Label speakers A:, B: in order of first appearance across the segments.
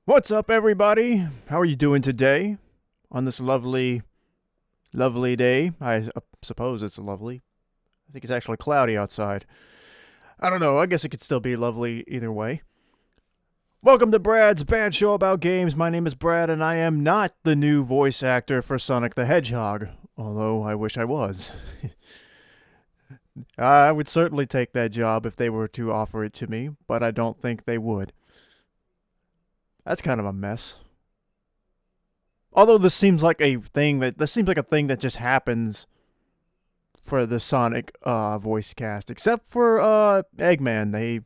A: What's up, everybody? How are you doing today on this lovely, lovely day? I suppose it's lovely. I think it's actually cloudy outside. I don't know. I guess it could still be lovely either way. Welcome to Brad's Bad Show About Games. My name is Brad, and I am not the new voice actor for Sonic the Hedgehog, although I wish I was. I would certainly take that job if they were to offer it to me, but I don't think they would. That's kind of a mess. Although this seems like a thing that just happens for the Sonic voice cast, except for Eggman.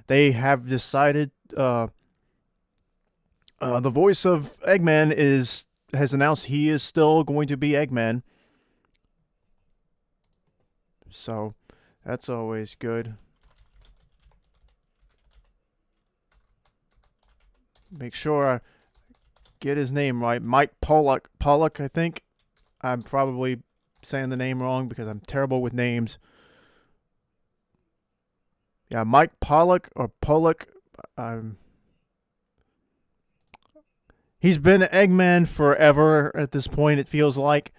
A: They have decided the voice of Eggman has announced he is still going to be Eggman. So that's always good. Make sure I get his name right. Mike Pollock, I think. I'm probably saying the name wrong because I'm terrible with names. Yeah, Mike Pollock or Pollock. He's been Eggman forever at this point, it feels like.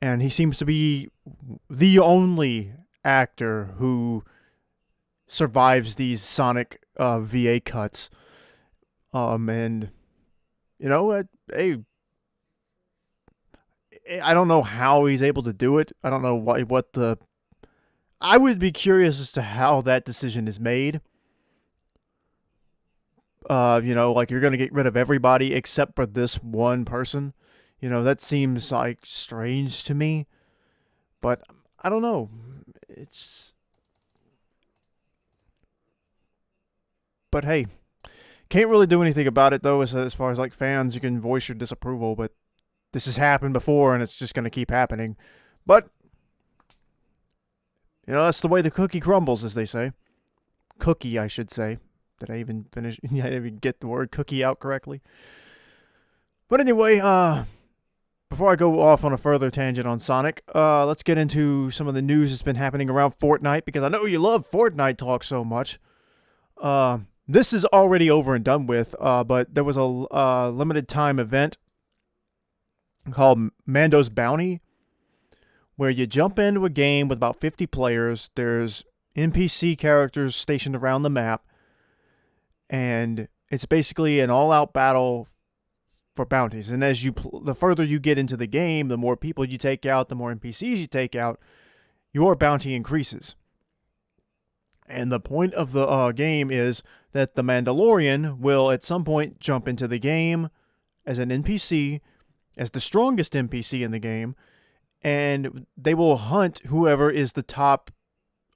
A: And he seems to be the only actor who survives these Sonic VA cuts. And you know, hey, I don't know how he's able to do it. I don't know what the. I would be curious as to how that decision is made. Like you're gonna get rid of everybody except for this one person. That seems like strange to me. But I don't know. But hey, can't really do anything about it though. As far as like fans, you can voice your disapproval, but this has happened before, and it's just gonna keep happening. But that's the way the cookie crumbles, as they say. Cookie, I should say. Did I even finish? I didn't even get the word cookie out correctly. But anyway, before I go off on a further tangent on Sonic, let's get into some of the news that's been happening around Fortnite, because I know you love Fortnite talk so much. This is already over and done with, but there was a limited time event called Mando's Bounty, where you jump into a game with about 50 players. There's NPC characters stationed around the map, and it's basically an all-out battle for bounties. And as the further you get into the game, the more people you take out, the more NPCs you take out, your bounty increases. And the point of the game is that the Mandalorian will at some point jump into the game as an NPC, as the strongest NPC in the game, and they will hunt whoever is the top,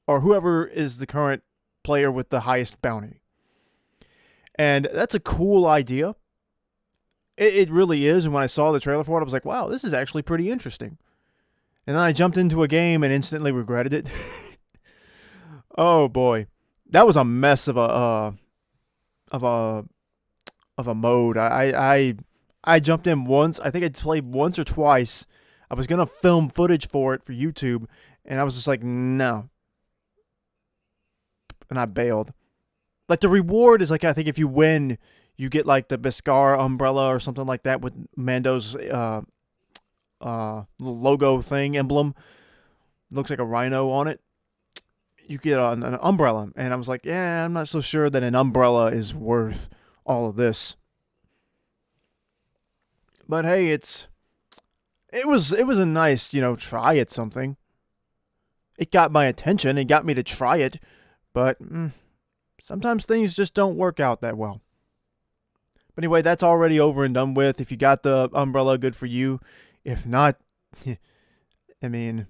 A: or whoever is the current player with the highest bounty. And that's a cool idea. It really is. And when I saw the trailer for it, I was like, wow, this is actually pretty interesting. And then I jumped into a game and instantly regretted it. Oh boy, that was a mess of a mode. I jumped in once. I think I played once or twice. I was gonna film footage for it for YouTube, and I was just like, no. And I bailed. Like, the reward is like, I think if you win, you get like the Beskar umbrella or something like that with Mando's logo thing, emblem. It looks like a rhino on it. You get an umbrella, and I was like, yeah, I'm not so sure that an umbrella is worth all of this. But hey, it was a nice, try at something. It got my attention. It got me to try it, but sometimes things just don't work out that well. But anyway, that's already over and done with. If you got the umbrella, good for you. If not, I mean,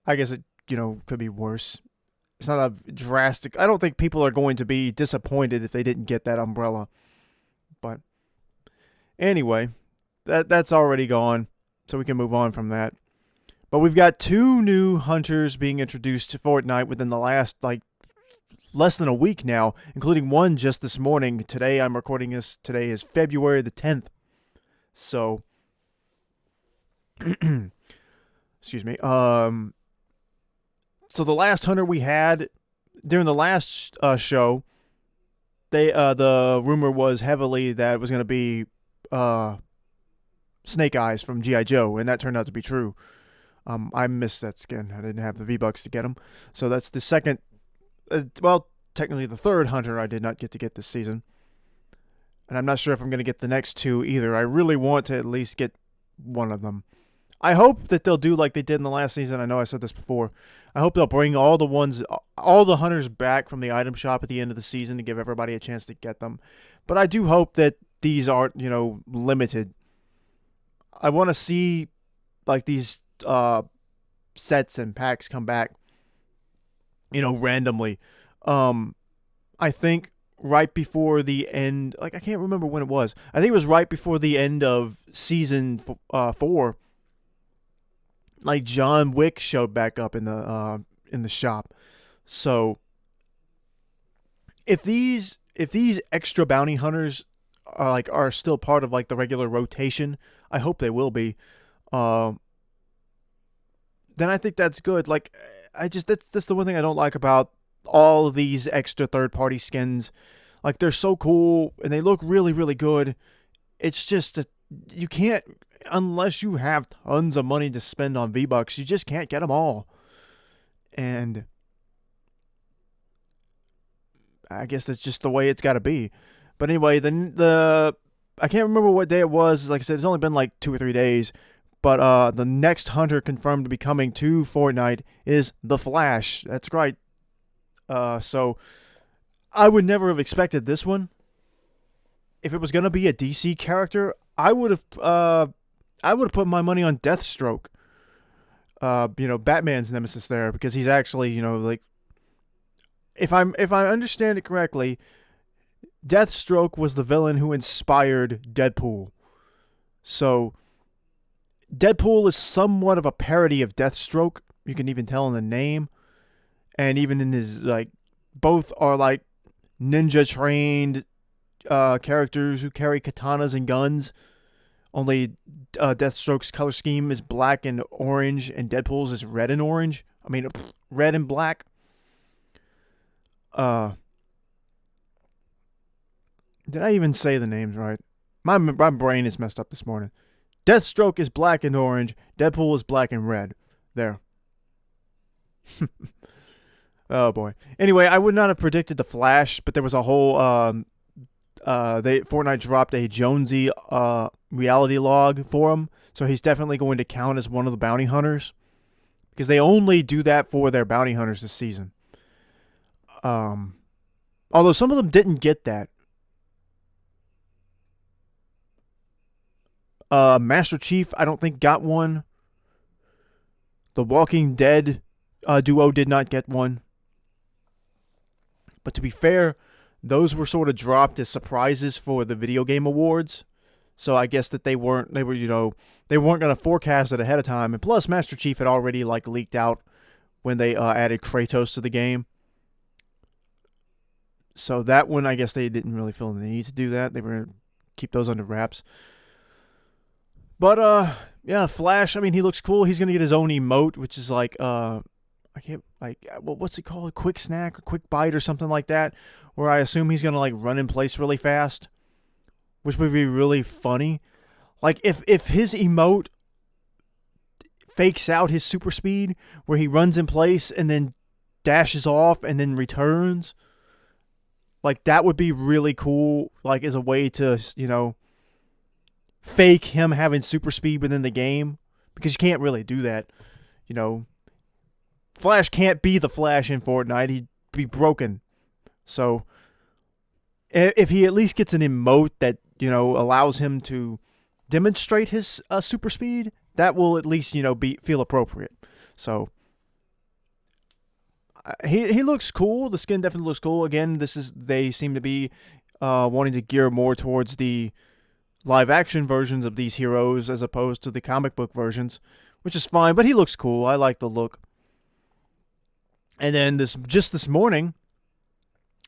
A: I guess it, could be worse. It's not a drastic. I don't think people are going to be disappointed if they didn't get that umbrella. But anyway, that's already gone, so we can move on from that. But we've got 2 new hunters being introduced to Fortnite within the last, less than a week now, including one just this morning. Today, I'm recording this. Today is February the 10th. So, excuse me. So the last hunter we had during the last show, the rumor was heavily that it was going to be Snake Eyes from G.I. Joe, and that turned out to be true. I missed that skin. I didn't have the V-Bucks to get him. So that's the second, technically the third hunter I did not get to get this season. And I'm not sure if I'm going to get the next two either. I really want to at least get one of them. I hope that they'll do like they did in the last season. I know I said this before. I hope they'll bring all the hunters back from the item shop at the end of the season to give everybody a chance to get them. But I do hope that these aren't, limited. I want to see like these sets and packs come back, randomly. I think right before the end, I can't remember when it was. I think it was right before the end of season 4. Like John Wick showed back up in the shop. So if these extra bounty hunters are still part of like the regular rotation, I hope they will be. Then I think that's good. Like that's the one thing I don't like about all of these extra third-party skins. Like, they're so cool and they look really, really good. It's just you can't, unless you have tons of money to spend on V-Bucks, you just can't get them all. And I guess that's just the way it's got to be. But anyway, the I can't remember what day it was. Like I said, it's only been like 2 or 3 days. But the next hunter confirmed to be coming to Fortnite is the Flash. That's right. So I would never have expected this one. If it was gonna be a DC character, I would have put my money on Deathstroke. Batman's nemesis there, because he's actually, like, if I understand it correctly, Deathstroke was the villain who inspired Deadpool. So Deadpool is somewhat of a parody of Deathstroke. You can even tell in the name. And even in his, both are, ninja trained characters who carry katanas and guns. Only Deathstroke's color scheme is black and orange, and Deadpool's is red and orange. I mean, red and black. Did I even say the names right? My brain is messed up this morning. Deathstroke is black and orange. Deadpool is black and red. There. Oh boy. Anyway, I would not have predicted the Flash, but there was a whole Fortnite dropped a Jonesy reality log for him, so he's definitely going to count as one of the bounty hunters, because they only do that for their bounty hunters this season. Although some of them didn't get that. Master Chief, I don't think, got one. The Walking Dead duo did not get one. But to be fair, those were sort of dropped as surprises for the video game awards. So I guess that they weren't going to forecast it ahead of time. And plus, Master Chief had already leaked out when they added Kratos to the game. So that one, I guess they didn't really feel the need to do that. They were going to keep those under wraps. But yeah, Flash, I mean, he looks cool. He's going to get his own emote, which is what's it called? Quick snack or quick bite or something like that, where I assume he's going to run in place really fast, which would be really funny. If his emote fakes out his super speed, where he runs in place and then dashes off and then returns, that would be really cool, as a way to, fake him having super speed within the game, because you can't really do that. Flash can't be the Flash in Fortnite. He'd be broken. So if he at least gets an emote that, allows him to demonstrate his super speed, that will at least, feel appropriate. So he looks cool. The skin definitely looks cool. Again, they seem to be wanting to gear more towards the live action versions of these heroes as opposed to the comic book versions, which is fine, but he looks cool. I like the look. And then this morning,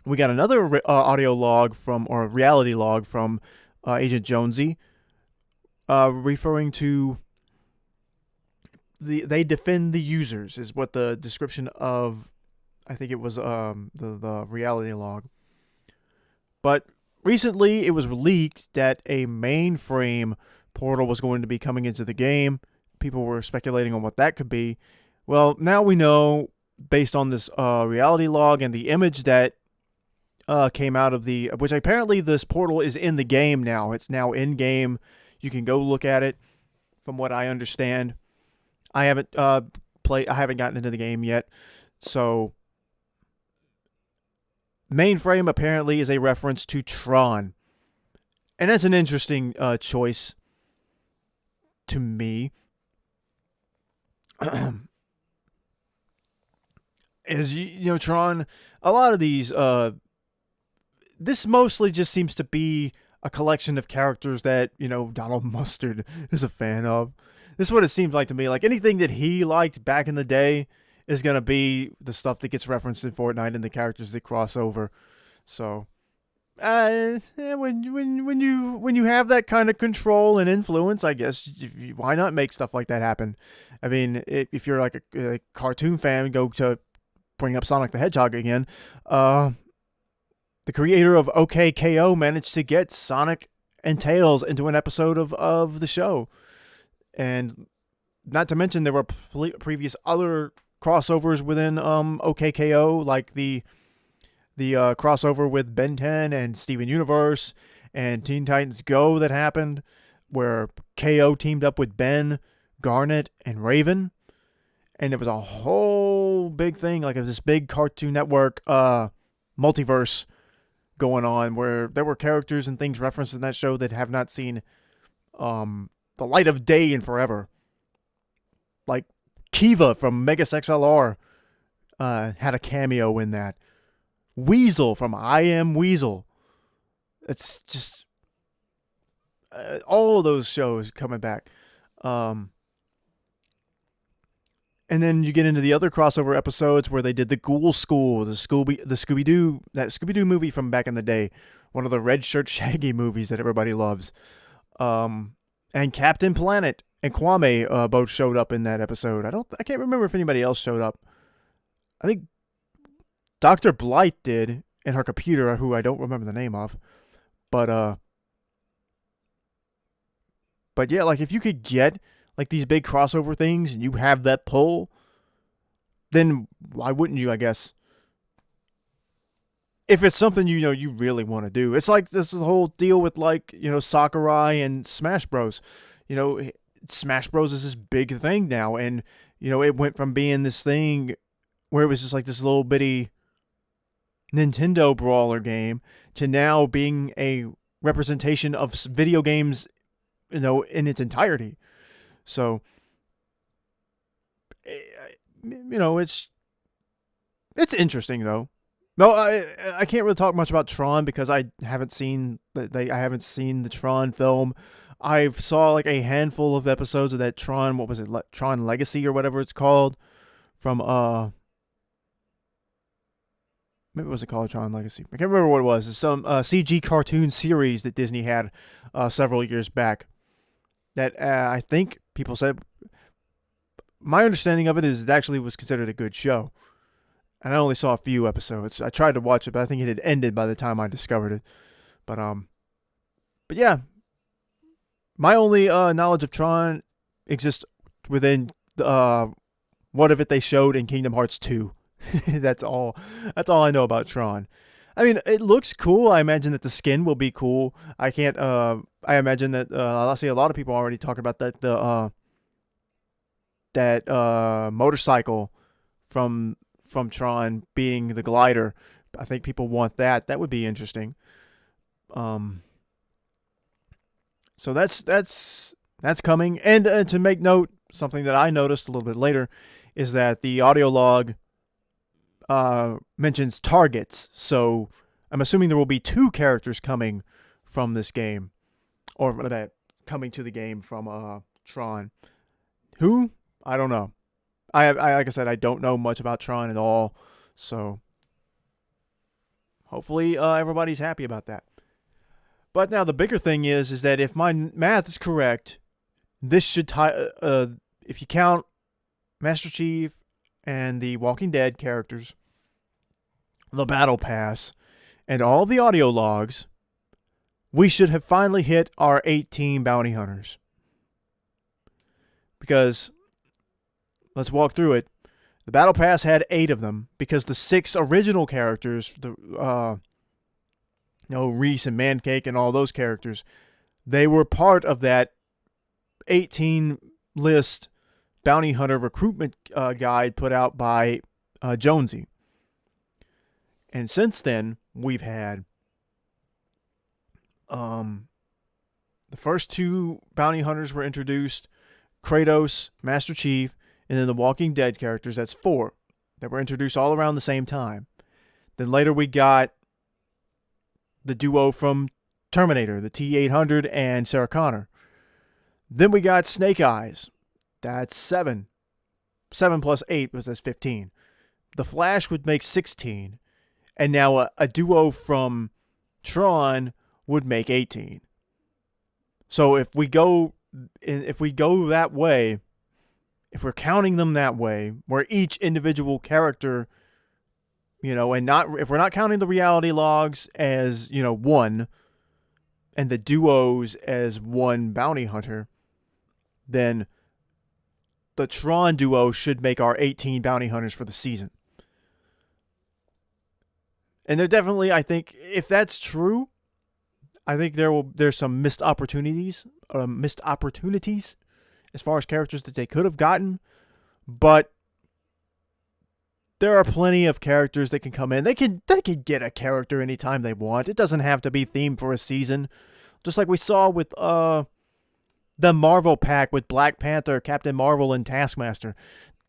A: we got another audio log or reality log from Agent Jonesy, referring to they defend the users, is what the description of, I think it was the reality log. But recently, it was leaked that a mainframe portal was going to be coming into the game. People were speculating on what that could be. Well, now we know, based on this reality log and the image that came out of the, which apparently this portal is in the game now. It's now in game. You can go look at it. From what I understand, I haven't I haven't gotten into the game yet. So, mainframe apparently is a reference to Tron, and that's an interesting choice to me. As you know, Tron, a lot of these, this mostly just seems to be a collection of characters that, Donald Mustard is a fan of. This is what it seems like to me. Like anything that he liked back in the day is going to be the stuff that gets referenced in Fortnite and the characters that cross over. So, when you have that kind of control and influence, I guess, why not make stuff like that happen? I mean, if you're like a cartoon fan, go to bring up Sonic the Hedgehog again. The creator of OKKO managed to get Sonic and Tails into an episode of the show. And not to mention there were previous other crossovers within OKKO, like the crossover with Ben 10 and Steven Universe and Teen Titans Go that happened, where KO teamed up with Ben, Garnet, and Raven. And it was a whole big thing, like it was this big Cartoon Network multiverse going on, where there were characters and things referenced in that show that have not seen the light of day in forever. Like Kiva from Megas XLR had a cameo in that. Weasel from I Am Weasel. It's just all of those shows coming back. And then you get into the other crossover episodes where they did the Ghoul School, that Scooby-Doo movie from back in the day, one of the Red Shirt Shaggy movies that everybody loves. And Captain Planet and Kwame both showed up in that episode. I can't remember if anybody else showed up. I think Dr. Blight did, and her computer, who I don't remember the name of. But yeah, like if you could get like these big crossover things and you have that pull, then why wouldn't you, I guess? If it's something you really want to do. It's like this whole deal with like, Sakurai and Smash Bros. Smash Bros is this big thing now, and it went from being this thing where it was just like this little bitty Nintendo brawler game to now being a representation of video games, in its entirety. So, it's interesting though. No, I can't really talk much about Tron because I haven't seen the Tron film. I saw like a handful of episodes of that Tron. What was it? Tron Legacy or whatever it's called. From maybe it wasn't called Tron Legacy. I can't remember what it was. It's some CG cartoon series that Disney had several years back. That I think people said. My understanding of it is it actually was considered a good show. And I only saw a few episodes. I tried to watch it, but I think it had ended by the time I discovered it. But yeah. My only knowledge of Tron exists within what of it they showed in Kingdom Hearts 2. That's all I know about Tron. I mean, it looks cool. I imagine that the skin will be cool. I imagine that I see a lot of people already talking about that motorcycle from Tron being the glider. I think people want that. That would be interesting. So that's coming. And to make note, something that I noticed a little bit later is that the audio log mentions targets. So I'm assuming there will be 2 characters coming from this game, or coming to the game from Tron. Who? I don't know. I like I said, I don't know much about Tron at all. So hopefully everybody's happy about that. But now the bigger thing is that if my math is correct, this should tie. If you count Master Chief and the Walking Dead characters, the Battle Pass, and all the audio logs, we should have finally hit our 18 bounty hunters. Because, let's walk through it. The Battle Pass had 8 of them, because the 6 original characters, Reese and Mancake and all those characters, they were part of that 18 list bounty hunter recruitment guide put out by Jonesy. And since then, we've had the first 2 bounty hunters were introduced, Kratos, Master Chief, and then the Walking Dead characters. That's 4 that were introduced all around the same time. Then later we got the duo from Terminator, the T-800 and Sarah Connor. Then we got Snake Eyes. That's 7. 7 plus 8 that's 15. The Flash would make 16. And now a duo from Tron would make 18. So if we go that way, if we're counting them that way, where each individual character, and if we're not counting the reality logs as, 1, and the duos as 1 bounty hunter, then the Tron duo should make our 18 bounty hunters for the season. And they're definitely, I think, if that's true, I think there's some missed opportunities as far as characters that they could have gotten, but there are plenty of characters that can come in. They can get a character anytime they want. It doesn't have to be themed for a season. Just like we saw with the Marvel pack with Black Panther, Captain Marvel, and Taskmaster.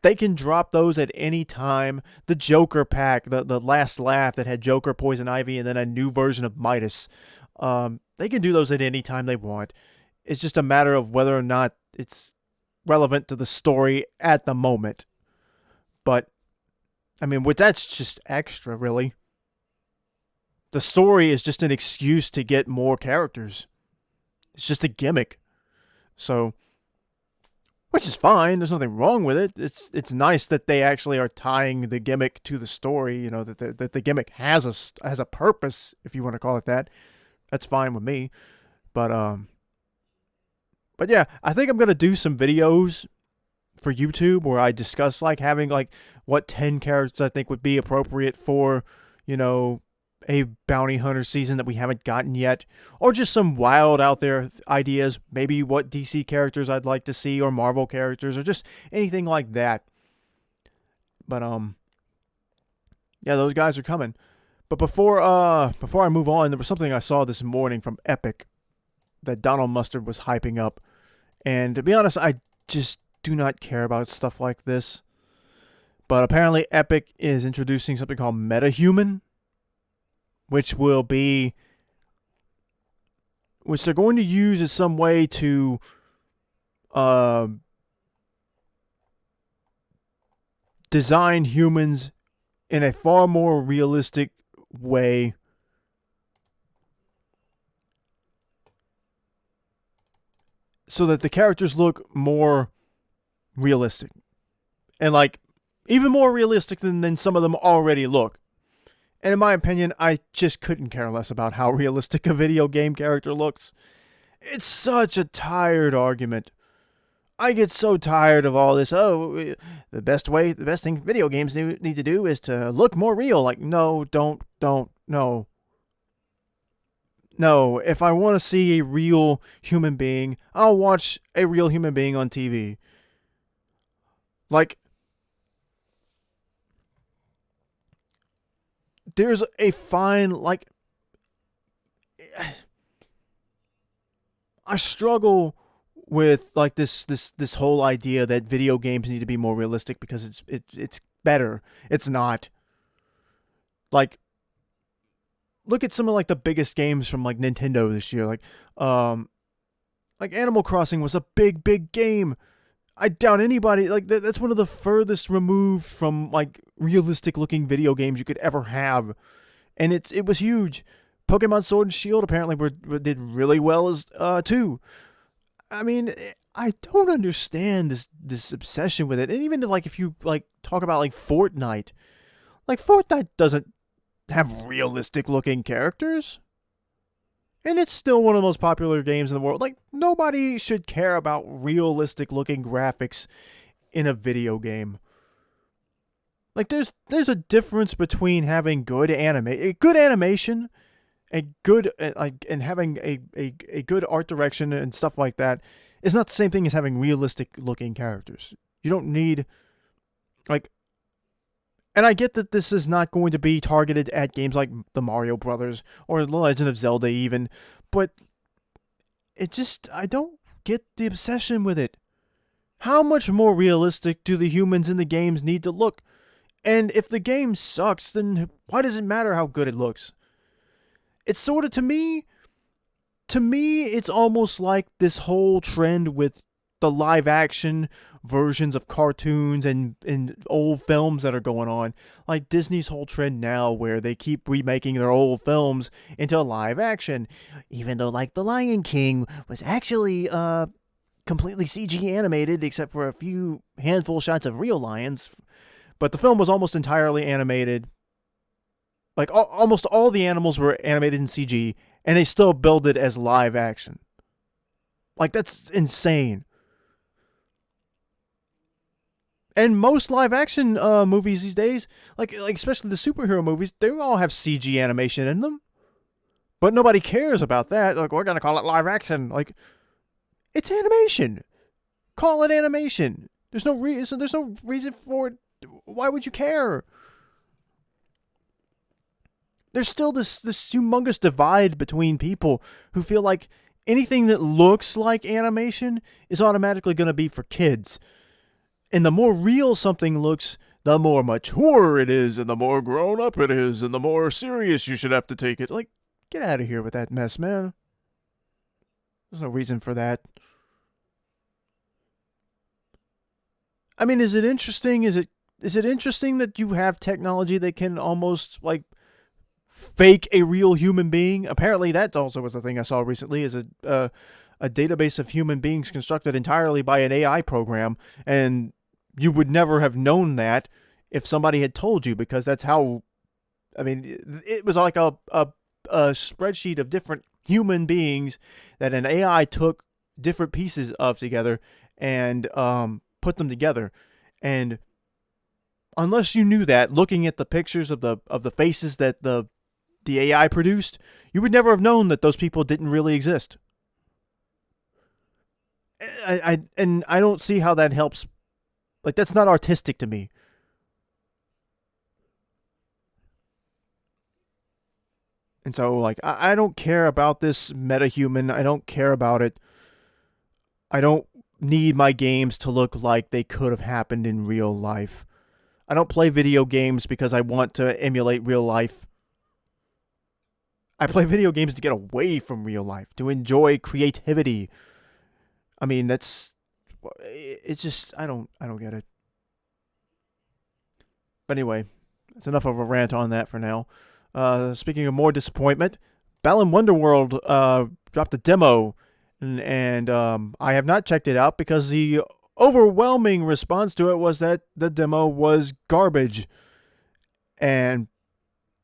A: They can drop those at any time. The Joker pack, the Last Laugh that had Joker, Poison Ivy, and then a new version of Midas. They can do those at any time they want. It's just a matter of whether or not it's relevant to the story at the moment. But, that's just extra, really. The story is just an excuse to get more characters. It's just a gimmick. So, which is fine. There's nothing wrong with it. It's nice that they actually are tying the gimmick to the story. That the gimmick has a purpose, if you want to call it that. That's fine with me. But yeah, I think I'm gonna do some videos for YouTube where I discuss having what 10 characters I think would be appropriate for a bounty hunter season that we haven't gotten yet, or just some wild out there ideas, maybe what DC characters I'd like to see, or Marvel characters, or just anything like that. But yeah, those guys are coming. But before I move on, there was something I saw this morning from Epic that Donald Mustard was hyping up, and to be honest, I just do not care about stuff like this. But apparently Epic is introducing something called Metahuman, which they're going to use as some way to design humans in a far more realistic way so that the characters look more realistic. And even more realistic than some of them already look. And in my opinion, I just couldn't care less about how realistic a video game character looks. It's such a tired argument. I get so tired of all this. Oh, the best thing video games need to do is to look more real. No, don't, no. No, if I want to see a real human being, I'll watch a real human being on TV. There's a fine, I struggle with this whole idea that video games need to be more realistic because it's better. It's not. Look at some of the biggest games from Nintendo this year. Animal Crossing was a big game. I doubt anybody that's one of the furthest removed from realistic looking video games you could ever have, and it was huge. Pokemon Sword and Shield apparently did really well as too. I don't understand this obsession with it, and even if you talk about Fortnite, Fortnite doesn't have realistic looking characters. And it's still one of the most popular games in the world. Like, nobody should care about realistic looking graphics in a video game. Like, there's a difference between having good animation, and having a good art direction and stuff like that. It's not the same thing as having realistic looking characters. You don't need, like, and I get that this is not going to be targeted at games like the Mario Brothers or The Legend of Zelda even, but I don't get the obsession with it. How much more realistic do the humans in the games need to look? And if the game sucks, then why does it matter how good it looks? It's sort of, to me, it's almost like this whole trend with the live action versions of cartoons and old films that are going on. Like Disney's whole trend now where they keep remaking their old films into live action. Even though, like, The Lion King was actually completely CG animated except for a few handful shots of real lions. But the film was almost entirely animated. Like, almost all the animals were animated in CG, and they still build it as live action. Like, that's insane. And most live action movies these days, like especially the superhero movies, they all have CG animation in them. But nobody cares about that. Like, we're gonna call it live action. Like, it's animation. Call it animation. There's no reason for it. Why would you care? There's still this humongous divide between people who feel like anything that looks like animation is automatically going to be for kids. And the more real something looks, the more mature it is, and the more grown up it is, and the more serious you should have to take it. Like, get out of here with that mess, man. There's no reason for that. I mean, is it interesting? Is it interesting that you have technology that can almost, like, fake a real human being? Apparently, that also was the thing I saw recently, is a database of human beings constructed entirely by an AI program, and you would never have known that if somebody had told you, because that's how, I mean, it was like a spreadsheet of different human beings that an AI took different pieces of together and put them together. And unless you knew that, looking at the pictures of the faces that the AI produced, you would never have known that those people didn't really exist. I don't see how that helps. Like, that's not artistic to me. And so, like, I don't care about this metahuman. I don't care about it. I don't need my games to look like they could have happened in real life. I don't play video games because I want to emulate real life. I play video games to get away from real life, to enjoy creativity. I mean, it's just, I don't get it. But anyway, that's enough of a rant on that for now. Speaking of more disappointment, Balan Wonderworld dropped a demo, and I have not checked it out because the overwhelming response to it was that the demo was garbage. And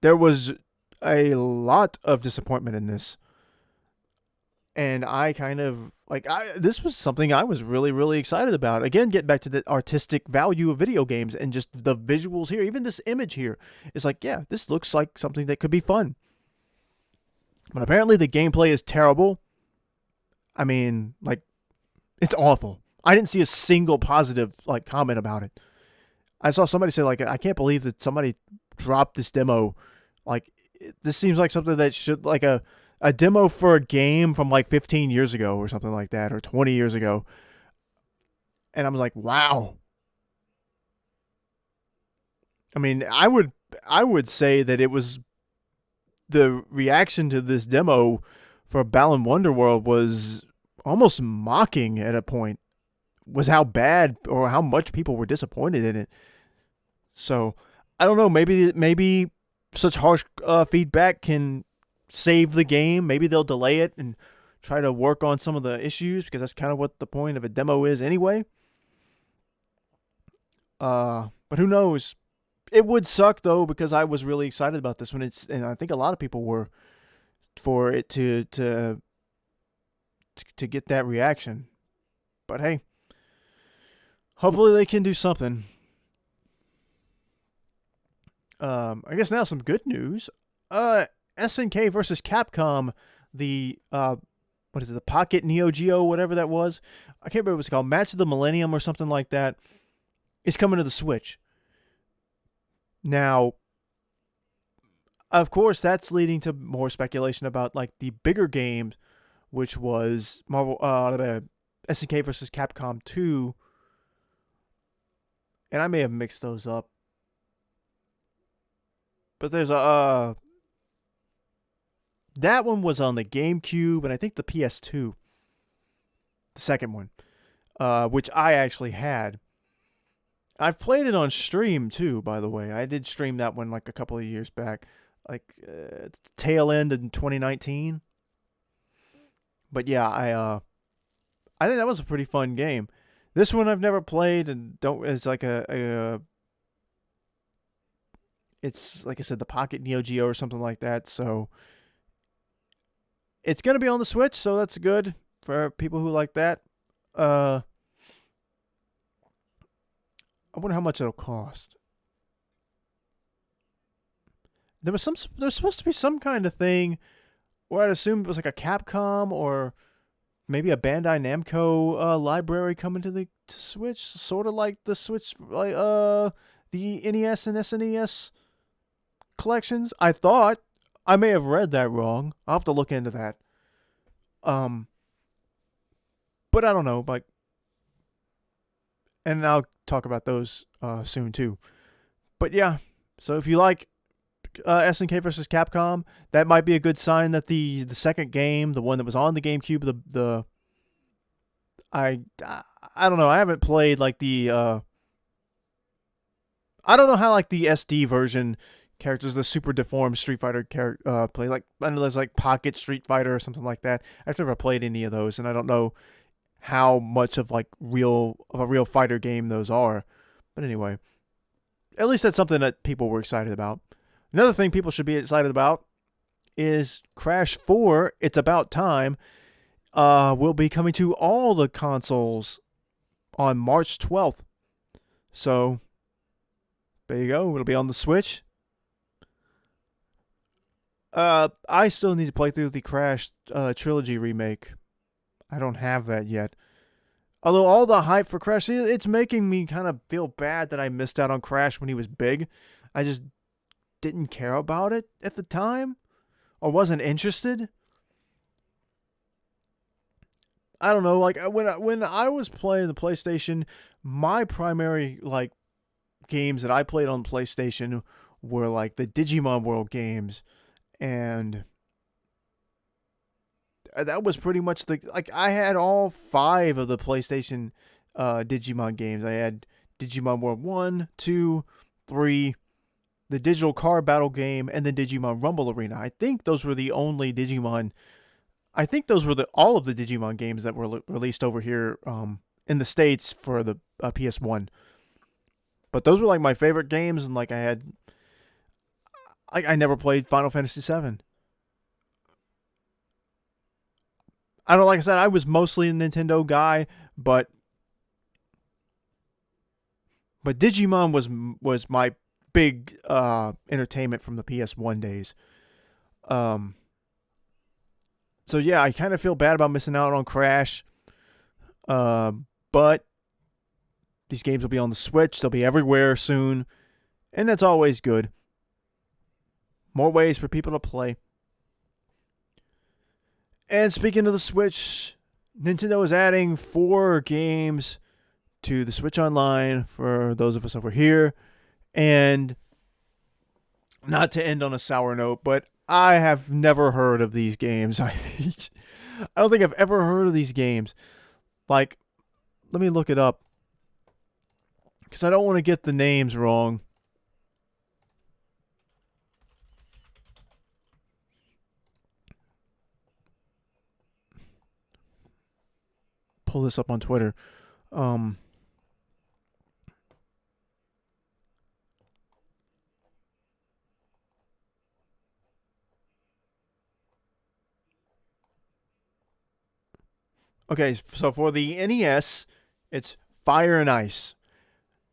A: there was a lot of disappointment in this. And I kind of, like, this was something I was really, really excited about. Again, get back to the artistic value of video games and just the visuals here. Even this image here is like, yeah, this looks like something that could be fun. But apparently the gameplay is terrible. I mean, like, it's awful. I didn't see a single positive, like, comment about it. I saw somebody say, like, I can't believe that somebody dropped this demo. Like, this seems like something that should, like, a demo for a game from like 15 years ago or something like that, or 20 years ago. And I'm like, wow. I mean, I would say that it was, the reaction to this demo for Balan Wonderworld was almost mocking at a point, was how bad or how much people were disappointed in it. So, I don't know, maybe such harsh feedback can save the game. Maybe they'll delay it and try to work on some of the issues, because that's kind of what the point of a demo is anyway. But who knows? It would suck though because I was really excited about this one. And I think a lot of people were for it to get that reaction. But hey, hopefully they can do something. I guess now some good news. SNK versus Capcom, the what is it, the Pocket Neo Geo, whatever that was. I can't remember what it's called. Match of the Millennium or something like that. Is coming to the Switch. Now, of course, that's leading to more speculation about like the bigger games, which was Marvel SNK versus Capcom 2. And I may have mixed those up. But there's a that one was on the GameCube and I think the PS2, the second one, which I actually had. I've played it on stream too, by the way. I did stream that one like a couple of years back, like tail end in 2019. But yeah, I think that was a pretty fun game. This one I've never played and don't. It's like it's like I said, the Pocket Neo Geo or something like that. So it's gonna be on the Switch, so that's good for people who like that. I wonder how much it'll cost. There's supposed to be some kind of thing where I'd assume it was like a Capcom or maybe a Bandai Namco library coming to the Switch, sort of like the Switch, like the NES and SNES collections. I thought I may have read that wrong. I'll have to look into that. But I don't know. Like, and I'll talk about those soon too. But yeah, so if you like SNK versus Capcom, that might be a good sign that the second game, the one that was on the GameCube, the I don't know. I haven't played like the I don't know how like the SD version characters, the super deformed Street Fighter play. Like I know there's like Pocket Street Fighter or something like that. I've never played any of those, and I don't know how much of like a real fighter game those are. But anyway, at least that's something that people were excited about. Another thing people should be excited about is Crash 4. It's about time. Will be coming to all the consoles on March 12th. So there you go. It'll be on the Switch. I still need to play through the Crash trilogy remake. I don't have that yet. Although all the hype for Crash, it's making me kind of feel bad that I missed out on Crash when he was big. I just didn't care about it at the time or wasn't interested. I don't know, like when I was playing the PlayStation, my primary like games that I played on PlayStation were like the Digimon World games, and that was pretty much the like I had all 5 of the PlayStation Digimon games. I had Digimon World 1, 2, 3, the digital car battle game, and the Digimon Rumble Arena. I think those were the only Digimon. I think those were all of the Digimon games that were released over here in the States for the PS1. But those were like my favorite games, and like I never played Final Fantasy VII. I don't like I said I was mostly a Nintendo guy, but Digimon was my big entertainment from the PS1 days. Um, so yeah, I kind of feel bad about missing out on Crash. But these games will be on the Switch. They'll be everywhere soon, and that's always good. More ways for people to play. And speaking of the Switch, Nintendo is adding 4 games to the Switch Online for those of us over here. And not to end on a sour note, but I have never heard of these games. I don't think I've ever heard of these games. Like, let me look it up, because I don't want to get the names wrong. Pull this up on Twitter. Okay, so for the NES, it's Fire and Ice.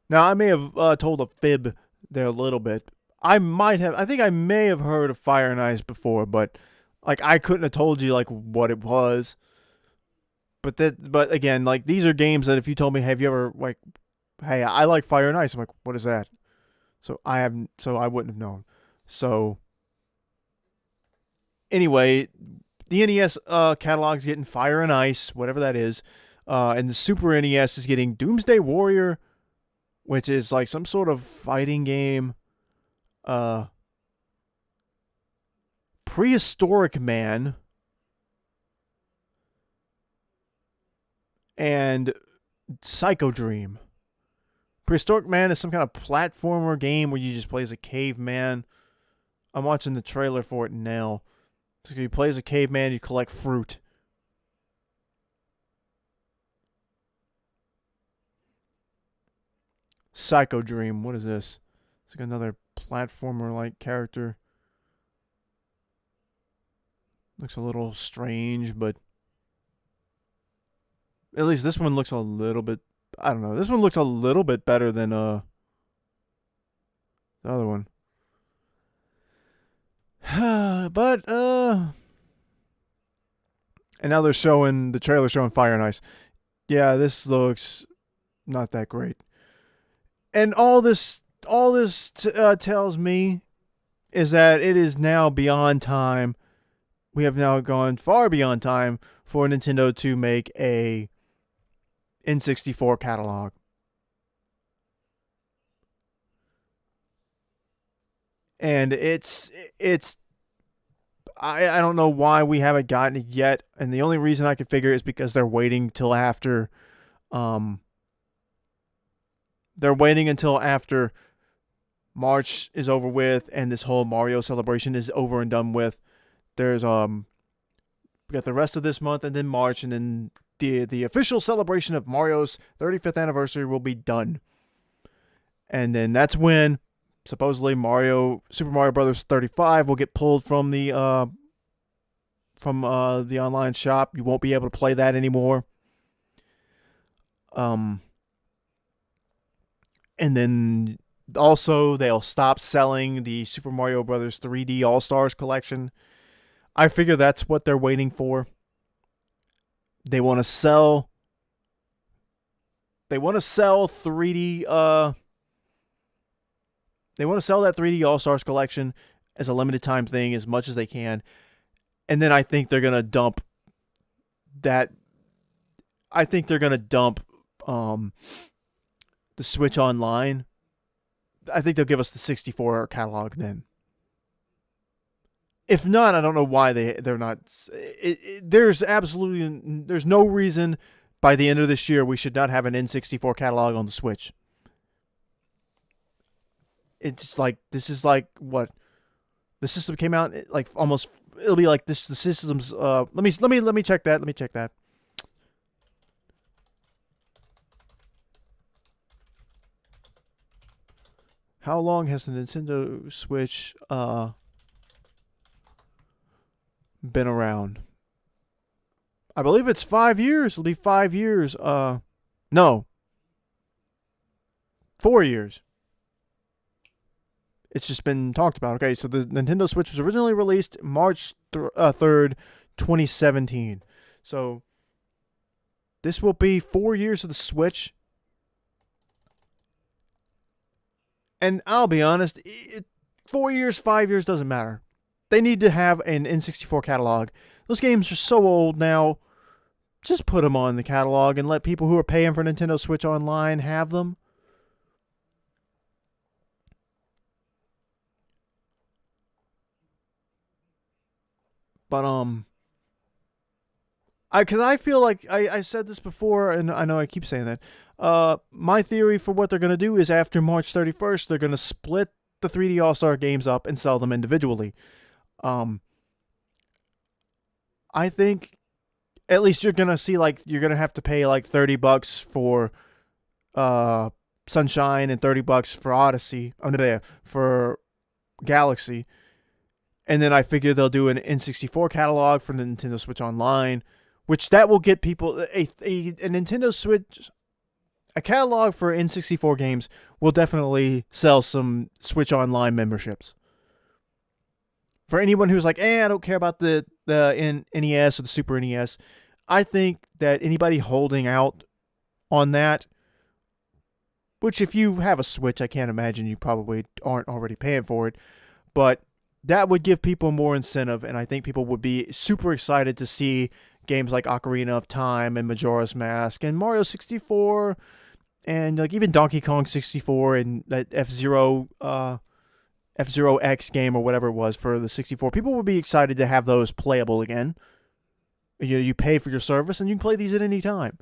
A: Now, I may have told a fib there a little bit. I think I may have heard of Fire and Ice before, but like I couldn't have told you like what it was. But again, like these are games that if you told me, have you ever like, hey, I like Fire and Ice, I'm like, what is that? So I wouldn't have known. So anyway, the NES catalog's getting Fire and Ice, whatever that is, and the Super NES is getting Doomsday Warrior, which is like some sort of fighting game. Uh, Prehistoric Man, and Psycho Dream. Prehistoric Man is some kind of platformer game where you just play as a caveman. I'm watching the trailer for it now. So you play as a caveman, you collect fruit. Psycho Dream, what is this? It's like another platformer like character. Looks a little strange, but at least this one looks a little bit, I don't know. This one looks a little bit better than the other one. But and now they're showing the trailer showing Fire and Ice. Yeah, this looks not that great. And all this tells me is that it is now beyond time. We have now gone far beyond time for Nintendo to make a N64 catalog. And I don't know why we haven't gotten it yet, and the only reason I could figure is because they're waiting till after they're waiting until after March is over with and this whole Mario celebration is over and done with. There's we got the rest of this month and then March, and then the official celebration of Mario's 35th anniversary will be done. And then that's when supposedly Super Mario Brothers 35 will get pulled from the online shop. You won't be able to play that anymore. And then also they'll stop selling the Super Mario Brothers 3D All Stars collection. I figure that's what they're waiting for. They want to sell 3D they want to sell that 3D All Stars collection as a limited time thing as much as they can. And then I think they're going to dump that the Switch Online. I think they'll give us the 64 catalog then. If not, I don't know why they're not. There's no reason by the end of this year we should not have an N64 catalog on the Switch. It's like this is like what the system came out like almost. It'll be like this. The system's. Let me check that. Let me check that. How long has the Nintendo Switch been around? I believe it's 5 years. It'll be 5 years. No. 4 years. It's just been talked about. Okay, so the Nintendo Switch was originally released March 3rd, 2017. So this will be 4 years of the Switch. And I'll be honest, 4 years, 5 years doesn't matter. They need to have an N64 catalog. Those games are so old now. Just put them on the catalog and let people who are paying for Nintendo Switch Online have them. But because I feel like I said this before, and I know I keep saying that. My theory for what they're gonna do is after March 31st, they're gonna split the 3D All Star games up and sell them individually. I think at least you're gonna see like you're gonna have to pay like $30 for Sunshine and $30 for Odyssey for Galaxy. And then I figure they'll do an N64 catalog for the Nintendo Switch Online, which that will get people a Nintendo Switch. A catalog for N64 games will definitely sell some Switch Online memberships. For anyone who's like, I don't care about the NES or the Super NES, I think that anybody holding out on that, which if you have a Switch, I can't imagine you probably aren't already paying for it, but that would give people more incentive, and I think people would be super excited to see games like Ocarina of Time and Majora's Mask and Mario 64 and like even Donkey Kong 64 and that F-Zero X game or whatever it was for the 64. People would be excited to have those playable again. You pay for your service and you can play these at any time.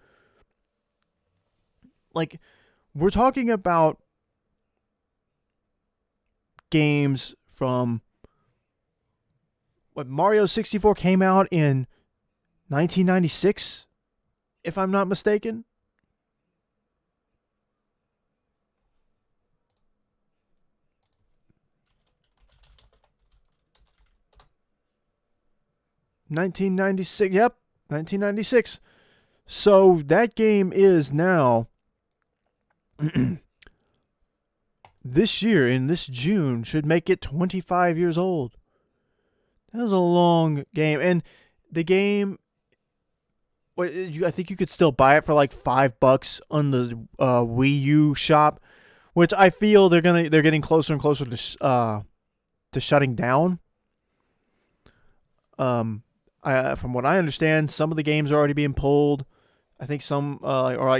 A: Like, we're talking about games from what Mario 64 came out in 1996, if I'm not mistaken. (1996), yep, 1996. So that game is now this year, in this June, should make it 25 years old. That was a long game. And the game, I think you could still buy it for like $5 on the Wii U shop, which I feel they're getting closer and closer to shutting down. From what I understand, some of the games are already being pulled. I think some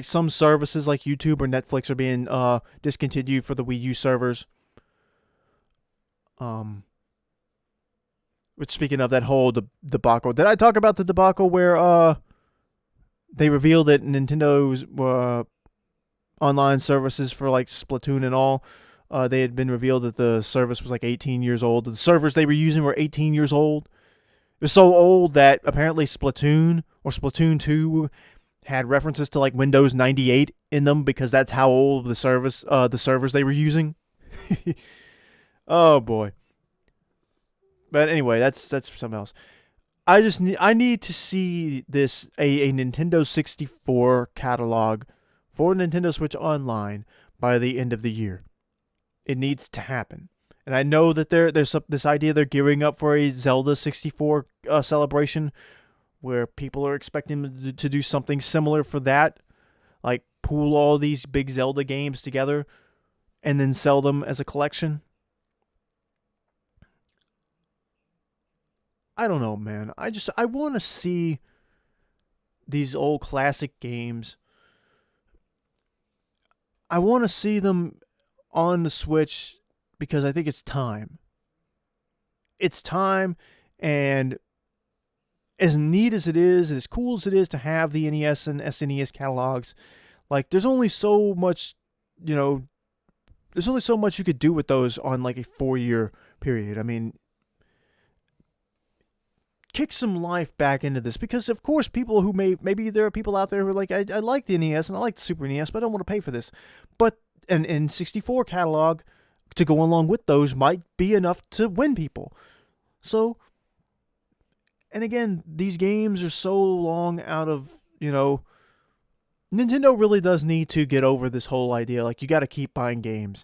A: some services like YouTube or Netflix are being discontinued for the Wii U servers. Which, speaking of that whole debacle, did I talk about the debacle where they revealed that Nintendo's online services for like Splatoon and all, they had been revealed that the service was like 18 years old. The servers they were using were 18 years old. It was so old that apparently Splatoon or Splatoon 2 had references to like Windows 98 in them because that's how old the servers they were using. Oh boy. But anyway, that's for something else. I need to see this a Nintendo 64 catalog for Nintendo Switch Online by the end of the year. It needs to happen. And I know that there's this idea they're gearing up for a Zelda 64 celebration where people are expecting to do something similar for that. Like pool all these big Zelda games together and then sell them as a collection. I don't know, man. I want to see these old classic games. I want to see them on the Switch because I think it's time. It's time, and as neat as it is, and as cool as it is to have the NES and SNES catalogs, like there's only so much, there's only so much you could do with those on like a 4-year period. I mean, kick some life back into this because, of course, people who maybe there are people out there who are like, I like the NES and I like the Super NES, but I don't want to pay for this. But an N64 catalog to go along with those might be enough to win people. So, and again, these games are so long out of, Nintendo really does need to get over this whole idea. Like, you got to keep buying games.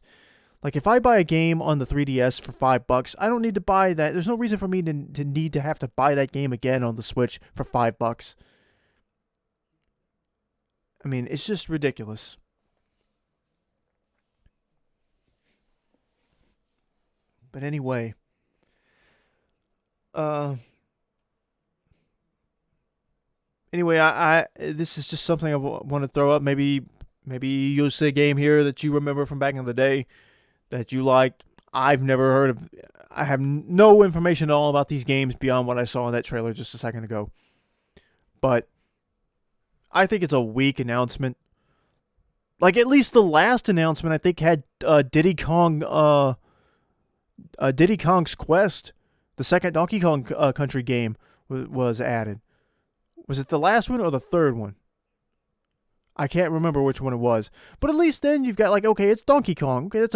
A: Like, if I buy a game on the 3DS for $5, I don't need to buy that. There's no reason for me to need to have to buy that game again on the Switch for $5. I mean, it's just ridiculous. But anyway, I this is just something I want to throw up. Maybe you'll see a game here that you remember from back in the day that you liked. I've never heard of. I have no information at all about these games beyond what I saw in that trailer just a second ago. But I think it's a weak announcement. Like, at least the last announcement I think had Diddy Kong's Quest, the second Donkey Kong Country game, was added. Was it the last one or the third one? I can't remember which one it was. But at least then you've got like, okay, it's Donkey Kong. Okay, that's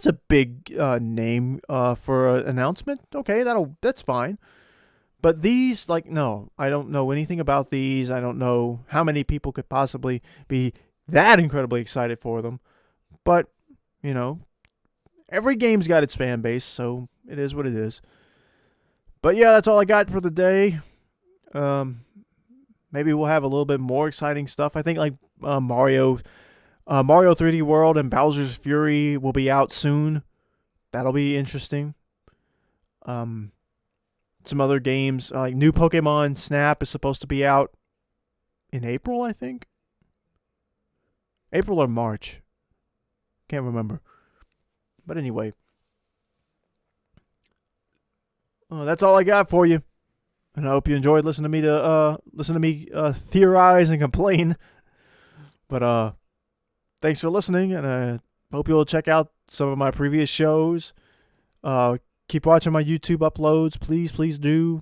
A: a big name for an announcement. Okay, that's fine. But these, like, no, I don't know anything about these. I don't know how many people could possibly be that incredibly excited for them. But, you know, every game's got its fan base, so it is what it is. But yeah, that's all I got for the day. Maybe we'll have a little bit more exciting stuff. I think like Mario 3D World and Bowser's Fury will be out soon. That'll be interesting. Some other games like new Pokemon Snap is supposed to be out in April, I think. April or March. Can't remember. But anyway, that's all I got for you. And I hope you enjoyed listening to me theorize and complain. But thanks for listening, and I hope you'll check out some of my previous shows. Keep watching my YouTube uploads. Please do.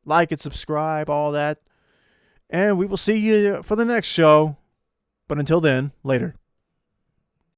A: Like and subscribe, all that. And we will see you for the next show. But until then, later.